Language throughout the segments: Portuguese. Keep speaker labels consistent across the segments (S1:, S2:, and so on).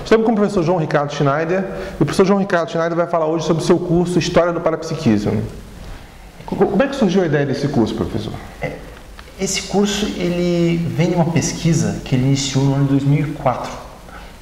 S1: Estamos com o professor João Ricardo Schneider, e o professor João Ricardo Schneider vai falar hoje sobre o seu curso História do Parapsiquismo. Como é que surgiu a ideia desse curso, professor?
S2: Esse curso ele vem de uma pesquisa que ele iniciou no ano de 2004,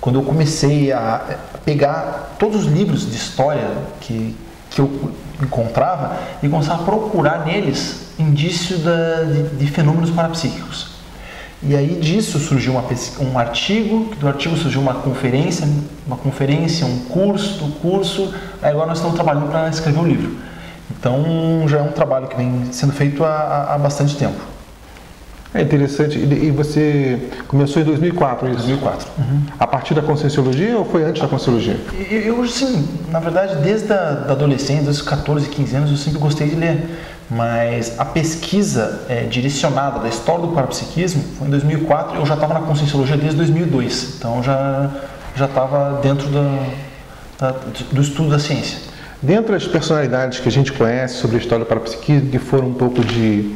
S2: quando eu comecei a pegar todos os livros de história que eu encontrava e começava a procurar neles indícios de fenômenos parapsíquicos. E aí disso surgiu um artigo, do artigo surgiu uma conferência, um curso, do curso, aí agora nós estamos trabalhando para escrever o livro. Então já é um trabalho que vem sendo feito há bastante tempo.
S1: É interessante. E você começou em 2004, isso?
S2: 2004.
S1: Uhum. A partir da Conscienciologia ou foi antes da Conscienciologia?
S2: Eu sim, na verdade, desde a adolescência, dos 14, 15 anos, eu sempre gostei de ler. Mas a pesquisa direcionada da história do parapsiquismo foi em 2004, eu já estava na Conscienciologia desde 2002. Então já estava dentro do estudo da ciência.
S1: Dentre as personalidades que a gente conhece sobre a história do parapsiquismo, que foram um pouco de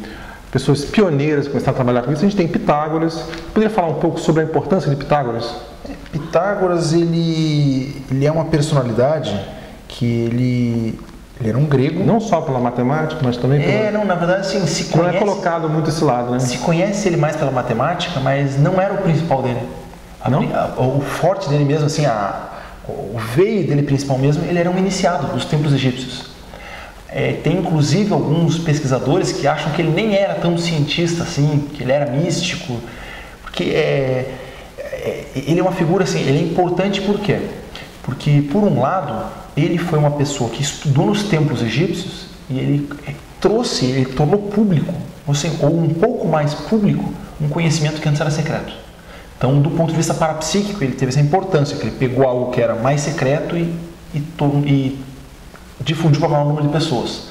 S1: pessoas pioneiras que começaram a trabalhar com isso, a gente tem Pitágoras. Poderia falar um pouco sobre a importância de Pitágoras?
S2: Pitágoras, ele é uma personalidade que ele era um grego.
S1: Não só pela matemática, mas também pela...
S2: Não, na verdade, sim, se conhece...
S1: Não é colocado muito esse lado, né?
S2: Se conhece ele mais pela matemática, mas não era o principal dele.
S1: Não?
S2: O forte dele mesmo, assim, o veio dele principal mesmo, ele era um iniciado dos templos egípcios. Tem inclusive alguns pesquisadores que acham que ele nem era tão cientista assim, que ele era místico, porque ele é uma figura assim, ele é importante por quê? Porque, por um lado, ele foi uma pessoa que estudou nos templos egípcios e ele tornou público, assim, ou um pouco mais público, um conhecimento que antes era secreto. Então, do ponto de vista parapsíquico, ele teve essa importância, que ele pegou algo que era mais secreto e difundiu para o maior número de pessoas.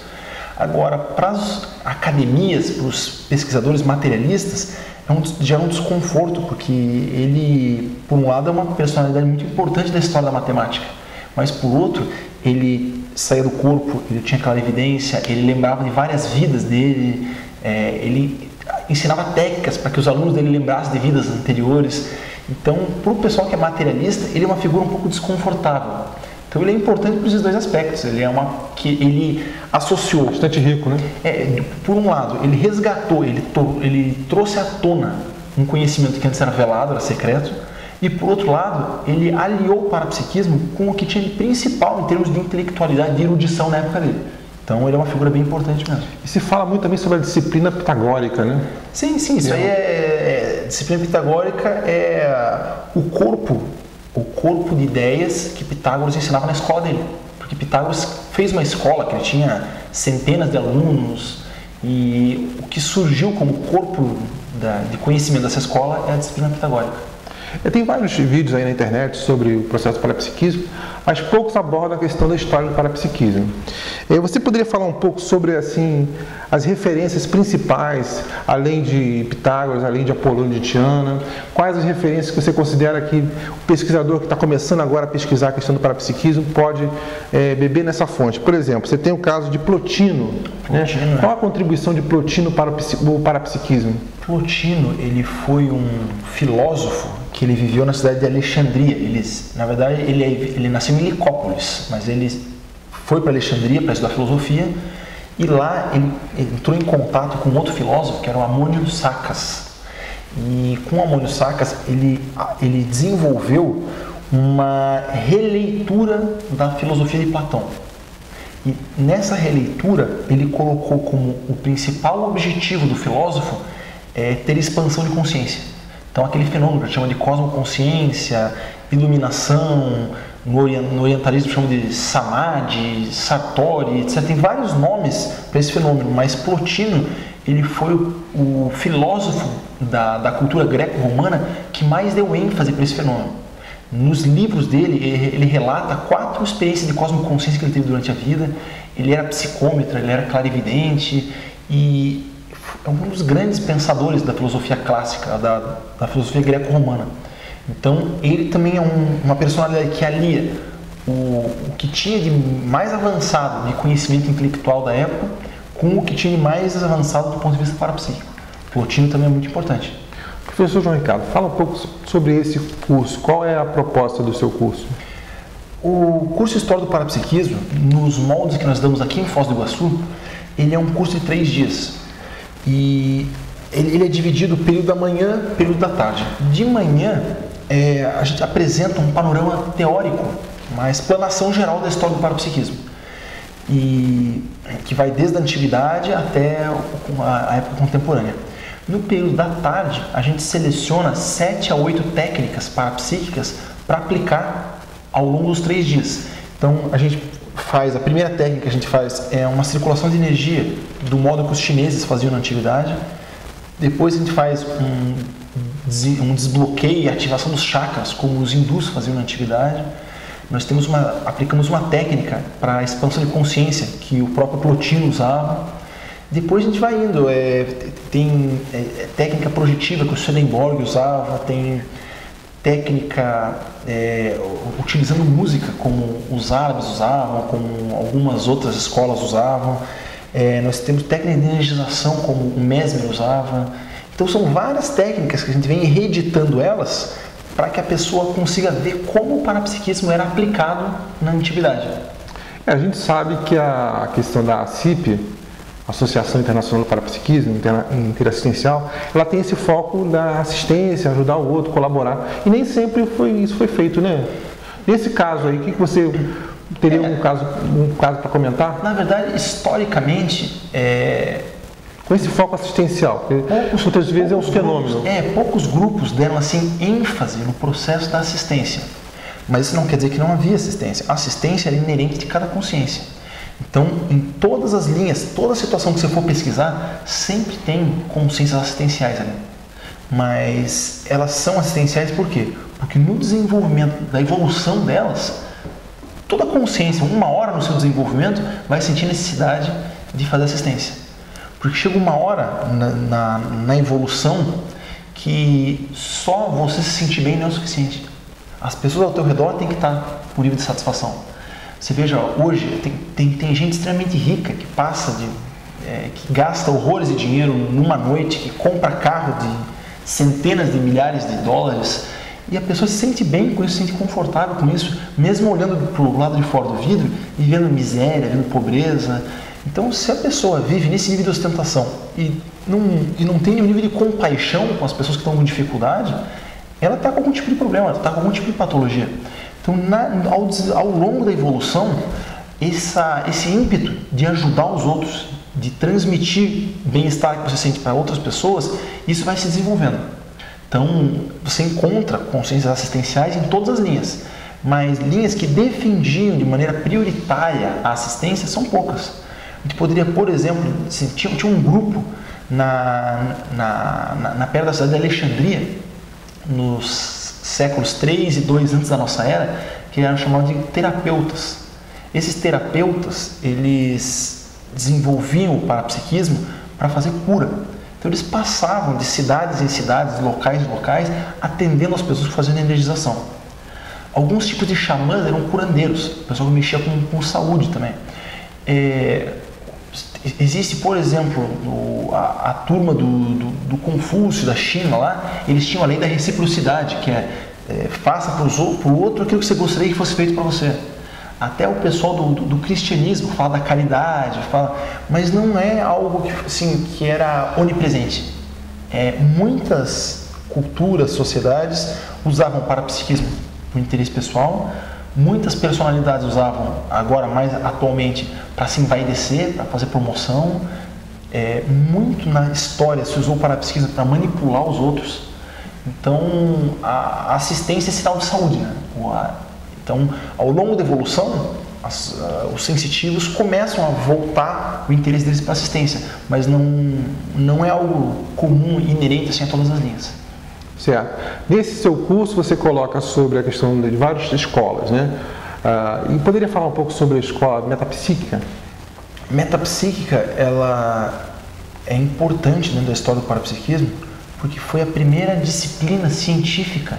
S2: Agora, para as academias, para os pesquisadores materialistas, gera um desconforto, porque ele, por um lado, é uma personalidade muito importante da história da matemática, mas, por outro, ele saía do corpo, ele tinha clarividência, ele lembrava de várias vidas dele, ele ensinava técnicas para que os alunos dele lembrassem de vidas anteriores. Então, para o pessoal que é materialista, ele é uma figura um pouco desconfortável. Então ele é importante por esses dois aspectos. Ele associou.
S1: Bastante rico, né?
S2: Por um lado, ele resgatou, ele trouxe à tona um conhecimento que antes era velado, era secreto. E por outro lado, ele aliou o parapsiquismo com o que tinha de principal em termos de intelectualidade, de erudição na época dele. Então ele é uma figura bem importante mesmo.
S1: E se fala muito também sobre a disciplina pitagórica, né?
S2: Sim, isso aí disciplina pitagórica é o corpo de ideias que Pitágoras ensinava na escola dele. Porque Pitágoras fez uma escola que ele tinha centenas de alunos e o que surgiu como corpo de conhecimento dessa escola é a disciplina pitagórica.
S1: Tem vários vídeos aí na internet sobre o processo do parapsiquismo, mas poucos abordam a questão da história do parapsiquismo. Você poderia falar um pouco sobre assim, as referências principais, além de Pitágoras, além de Apolônio de Tiana? Quais as referências que você considera que o pesquisador que está começando agora a pesquisar a questão do parapsiquismo pode beber nessa fonte? Por exemplo, você tem o caso de Plotino. Né? Qual a contribuição de Plotino para o parapsiquismo?
S2: Plotino, ele foi um filósofo que ele viveu na cidade de Alexandria. Na verdade, ele nasceu em Nicópolis, mas ele foi para Alexandria para estudar filosofia e lá ele entrou em contato com outro filósofo que era o Amônio Sacas. E com o Amônio Sacas ele desenvolveu uma releitura da filosofia de Platão. E nessa releitura ele colocou como o principal objetivo do filósofo ter expansão de consciência. Então aquele fenômeno que a gente chama de cosmoconsciência, iluminação, no orientalismo chama de samadhi, satori, etc. Tem vários nomes para esse fenômeno, mas Plotino ele foi o filósofo da cultura greco-romana que mais deu ênfase para esse fenômeno. Nos livros dele, ele relata 4 experiências de cosmoconsciência que ele teve durante a vida. Ele era psicômetra, ele era clarividente e é um dos grandes pensadores da filosofia clássica, da filosofia greco-romana. Então, ele também é uma personalidade que alia o que tinha de mais avançado de conhecimento intelectual da época com o que tinha de mais avançado do ponto de vista parapsíquico. Plotino também é muito importante.
S1: Professor João Ricardo, fala um pouco sobre esse curso. Qual é a proposta do seu curso?
S2: O curso História do Parapsiquismo, nos moldes que nós damos aqui em Foz do Iguaçu, ele é um curso de 3 dias. E ele é dividido período da manhã, período da tarde. De manhã, a gente apresenta um panorama teórico, uma explanação geral da história do parapsiquismo, e que vai desde a antiguidade até a época contemporânea. No período da tarde, a gente seleciona 7 a 8 técnicas parapsíquicas para aplicar ao longo dos 3 dias. Então, a primeira técnica que a gente faz é uma circulação de energia do modo que os chineses faziam na antiguidade. Depois a gente faz um desbloqueio e ativação dos chakras, como os hindus faziam na antiguidade. Nós aplicamos uma técnica para a expansão de consciência, que o próprio Plotino usava. Depois a gente vai indo, tem técnica projetiva que o Swedenborg usava, tem técnica utilizando música, como os árabes usavam, como algumas outras escolas usavam. Nós temos técnica de energização, como o Mesmer usava. Então são várias técnicas que a gente vem reeditando elas para que a pessoa consiga ver como o parapsiquismo era aplicado na antiguidade.
S1: A gente sabe que a questão da ACIP, Associação Internacional do Parapsiquismo Interassistencial, ela tem esse foco da assistência, ajudar o outro, colaborar. E nem sempre isso foi feito, né? Nesse caso aí, o que você teria um caso para comentar?
S2: Na verdade, historicamente,
S1: com esse foco assistencial, muitas vezes é um fenômeno.
S2: Poucos grupos deram assim ênfase no processo da assistência. Mas isso não quer dizer que não havia assistência. A assistência era inerente de cada consciência. Então, em todas as linhas, toda situação que você for pesquisar, sempre tem consciências assistenciais ali. Mas elas são assistenciais por quê? Porque no desenvolvimento, da evolução delas, toda consciência, uma hora no seu desenvolvimento, vai sentir necessidade de fazer assistência. Porque chega uma hora na evolução que só você se sentir bem não é o suficiente. As pessoas ao teu redor têm que estar com nível de satisfação. Você veja, hoje tem gente extremamente rica que que gasta horrores de dinheiro numa noite, que compra carro de centenas de milhares de dólares, e a pessoa se sente bem com isso, se sente confortável com isso, mesmo olhando para o lado de fora do vidro e vendo miséria, vendo pobreza. Então, se a pessoa vive nesse nível de ostentação e não tem nenhum nível de compaixão com as pessoas que estão com dificuldade, ela está com algum tipo de problema, ela está com algum tipo de patologia. Então, ao longo da evolução, esse ímpeto de ajudar os outros, de transmitir bem-estar que você sente para outras pessoas, isso vai se desenvolvendo. Então, você encontra consciências assistenciais em todas as linhas, mas linhas que defendiam de maneira prioritária a assistência são poucas. A gente poderia, por exemplo, tinha um grupo perto da cidade de Alexandria, nos séculos 3 e 2 antes da nossa era, que eram chamados de terapeutas. Esses terapeutas, eles desenvolviam o parapsiquismo para fazer cura. Então eles passavam de cidades em cidades, locais em locais, atendendo as pessoas fazendo energização. Alguns tipos de xamãs eram curandeiros, o pessoal que mexia com saúde também. Existe, por exemplo, a turma do Confúcio da China lá, eles tinham a lei da reciprocidade, que faça para o outro aquilo que você gostaria que fosse feito para você. Até o pessoal do cristianismo fala da caridade, mas não é algo que era onipresente. Muitas culturas, sociedades usavam parapsiquismo por interesse pessoal, muitas personalidades usavam, agora mais atualmente, para se envaidecer, para fazer promoção. Muito na história se usou o parapsiquismo para manipular os outros. Então, a assistência é sinal de saúde, né? Então, ao longo da evolução, os sensitivos começam a voltar o interesse deles para a assistência, mas não é algo comum e inerente assim, a todas as linhas.
S1: Certo. Nesse seu curso você coloca sobre a questão de várias escolas, né? E poderia falar um pouco sobre a escola metapsíquica?
S2: Metapsíquica, ela é importante dentro da história do parapsiquismo, porque foi a primeira disciplina científica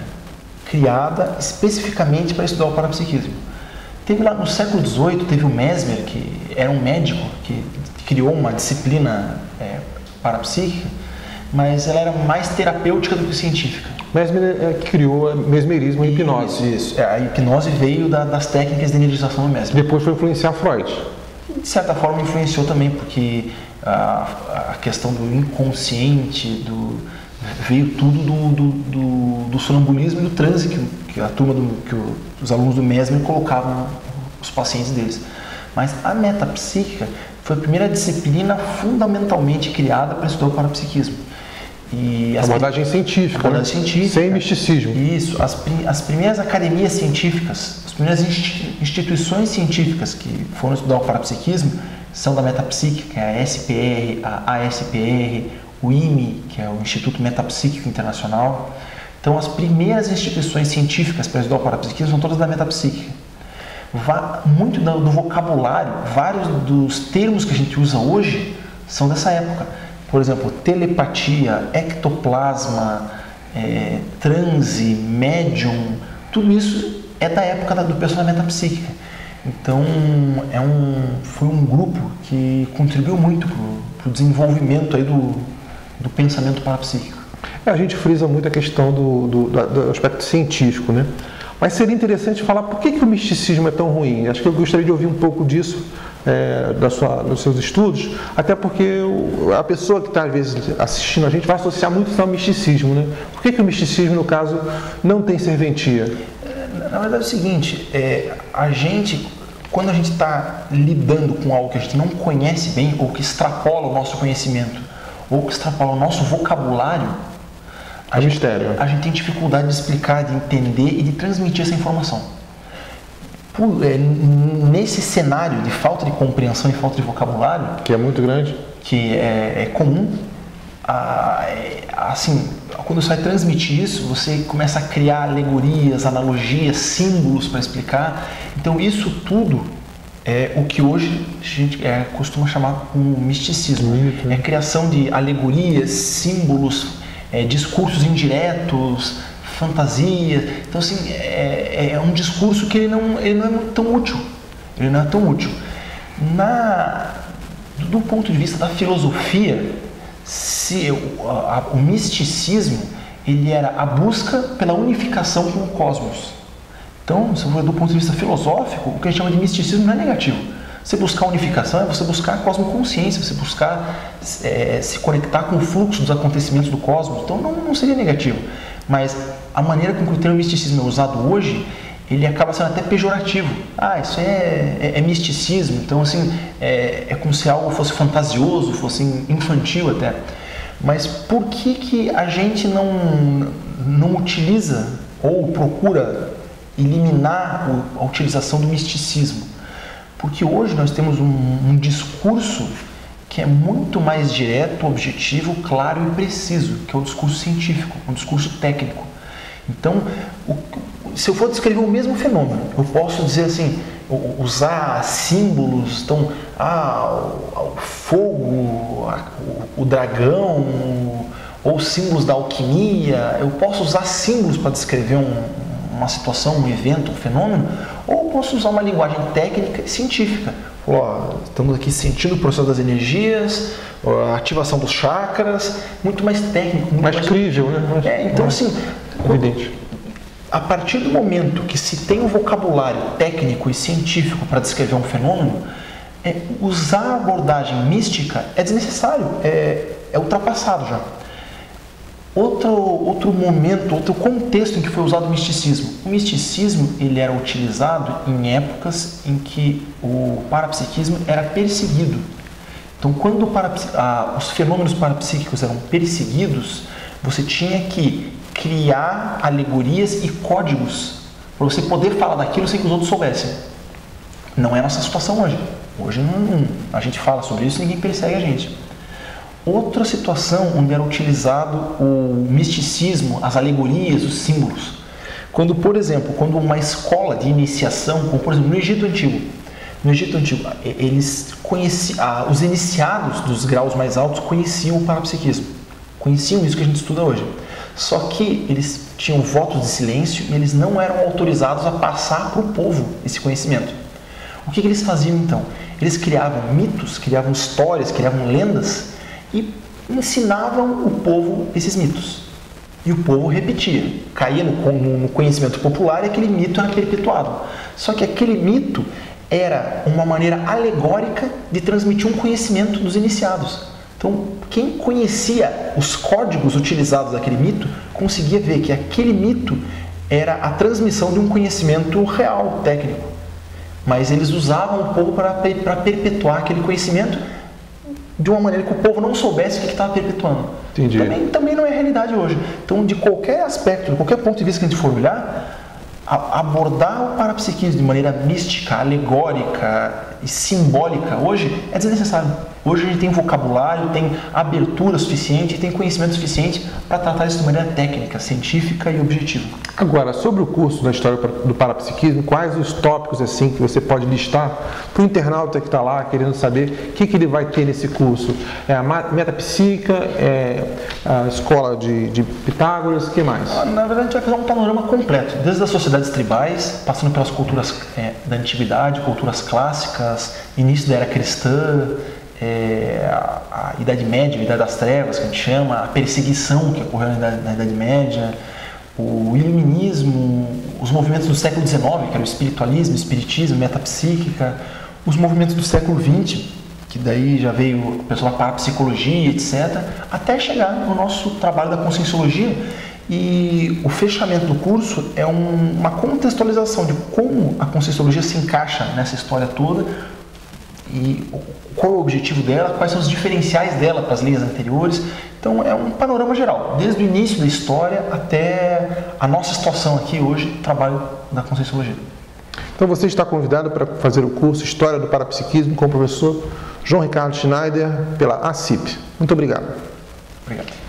S2: criada especificamente para estudar o parapsiquismo. Teve lá no século XVIII, teve o Mesmer, que era um médico que criou uma disciplina parapsíquica. mas ela era mais terapêutica do que científica.
S1: Mesmer criou mesmerismo e hipnose.
S2: Isso. A hipnose veio das técnicas de energização do Mesmer.
S1: Depois foi influenciar Freud.
S2: De certa forma influenciou também, porque a questão do inconsciente, veio tudo do sonambulismo e do transe que a turma que os alunos do Mesmer colocavam os pacientes deles. Mas a metapsíquica foi a primeira disciplina fundamentalmente criada para estudar o parapsiquismo. E
S1: abordagem científica, né? Sem misticismo.
S2: Isso. As primeiras academias científicas, as primeiras instituições científicas que foram estudar o parapsiquismo são da metapsíquica, que é a SPR, a ASPR, o IME, que é o Instituto Metapsíquico Internacional. Então, as primeiras instituições científicas para estudar o parapsiquismo são todas da metapsíquica. Muito do vocabulário, vários dos termos que a gente usa hoje são dessa época. Por exemplo, telepatia, ectoplasma, transe, médium, tudo isso é da época do pessoal da metapsíquica. Então, foi um grupo que contribuiu muito para o desenvolvimento aí do pensamento parapsíquico.
S1: A gente frisa muito a questão do aspecto científico, né? Mas seria interessante falar por que o misticismo é tão ruim. Acho que eu gostaria de ouvir um pouco disso dos seus estudos, até porque a pessoa que está, às vezes, assistindo a gente vai associar muito isso ao misticismo, né? Por que o misticismo, no caso, não tem serventia?
S2: Na verdade é o seguinte, quando a gente está lidando com algo que a gente não conhece bem, ou que extrapola o nosso conhecimento, ou que extrapola o nosso vocabulário, a gente tem dificuldade de explicar, de entender e de transmitir essa informação. Nesse cenário de falta de compreensão e falta de vocabulário,
S1: que é muito grande,
S2: que é comum, assim, quando você vai transmitir isso, você começa a criar alegorias, analogias, símbolos para explicar. Então, isso tudo é o que hoje a gente costuma chamar como misticismo. É a criação de alegorias, símbolos, discursos indiretos, fantasias. Então, assim, é um discurso que ele não é tão útil. Ele não é tão útil. Do ponto de vista da filosofia, o misticismo ele era a busca pela unificação com o cosmos. Então, se for do ponto de vista filosófico, o que a gente chama de misticismo não é negativo. Você buscar unificação é você buscar a cosmoconsciência, você buscar se conectar com o fluxo dos acontecimentos do cosmos. Então, não seria negativo. Mas a maneira com que o termo misticismo é usado hoje, ele acaba sendo até pejorativo. Isso é misticismo. Então, assim, é como se algo fosse fantasioso, fosse infantil até. Mas por que a gente não utiliza ou procura eliminar a utilização do misticismo? Porque hoje nós temos um discurso que é muito mais direto, objetivo, claro e preciso, que é o discurso científico, um discurso técnico. Então, se eu for descrever o mesmo fenômeno, eu posso dizer assim, usar símbolos, então, o fogo, o dragão, ou símbolos da alquimia. Eu posso usar símbolos para descrever uma situação, um evento, um fenômeno, ou posso usar uma linguagem técnica e científica. Estamos aqui sentindo o processo das energias, a ativação dos chakras, muito mais técnico, muito mais
S1: crível, né?
S2: Então, assim,
S1: evidente.
S2: A partir do momento que se tem um vocabulário técnico e científico para descrever um fenômeno, usar a abordagem mística é desnecessário, é ultrapassado já. Outro momento, outro contexto em que foi usado o misticismo. O misticismo ele era utilizado em épocas em que o parapsiquismo era perseguido. Então, quando os fenômenos parapsíquicos eram perseguidos, você tinha que criar alegorias e códigos para você poder falar daquilo sem que os outros soubessem. Não é a nossa situação hoje. Hoje a gente fala sobre isso e ninguém persegue a gente. Outra situação onde era utilizado o misticismo, as alegorias, os símbolos. Quando, por exemplo, uma escola de iniciação, como por exemplo no Egito Antigo, eles conheciam, os iniciados dos graus mais altos conheciam o parapsiquismo, conheciam isso que a gente estuda hoje. Só que eles tinham votos de silêncio e eles não eram autorizados a passar para o povo esse conhecimento. O que eles faziam então? Eles criavam mitos, criavam histórias, criavam lendas e ensinavam o povo esses mitos. E o povo repetia, caía no conhecimento popular e aquele mito era perpetuado. Só que aquele mito era uma maneira alegórica de transmitir um conhecimento dos iniciados. Então, quem conhecia os códigos utilizados daquele mito, conseguia ver que aquele mito era a transmissão de um conhecimento real, técnico. Mas eles usavam o povo para perpetuar aquele conhecimento de uma maneira que o povo não soubesse o que estava perpetuando.
S1: Entendi.
S2: Também não é realidade hoje. Então, de qualquer aspecto, de qualquer ponto de vista que a gente for olhar, abordar o parapsiquismo de maneira mística, alegórica e simbólica hoje é desnecessário. Hoje a gente tem vocabulário, tem abertura suficiente, tem conhecimento suficiente para tratar isso de maneira técnica, científica e objetiva.
S1: Agora, sobre o curso da história do parapsiquismo, quais os tópicos assim que você pode listar para o internauta que está lá querendo saber o que ele vai ter nesse curso? É a metapsíquica, é a escola de Pitágoras, o que mais?
S2: Na verdade, a gente vai fazer um panorama completo, desde as sociedades tribais, passando pelas culturas da antiguidade, culturas clássicas, início da era cristã, a Idade Média, a Idade das Trevas, que a gente chama, a perseguição que ocorreu na Idade Média, o iluminismo, os movimentos do século XIX, que era o espiritualismo, espiritismo, metapsíquica, os movimentos do século XX, que daí já veio o pessoal da parapsicologia, etc., até chegar no nosso trabalho da conscienciologia. E o fechamento do curso é uma contextualização de como a conscienciologia se encaixa nessa história toda e qual é o objetivo dela, quais são os diferenciais dela para as linhas anteriores. Então é um panorama geral, desde o início da história até a nossa situação aqui hoje, trabalho da conscienciologia.
S1: Então você está convidado para fazer o curso História do Parapsiquismo com o professor João Ricardo Schneider pela ACIP. Muito obrigado.
S2: Obrigado.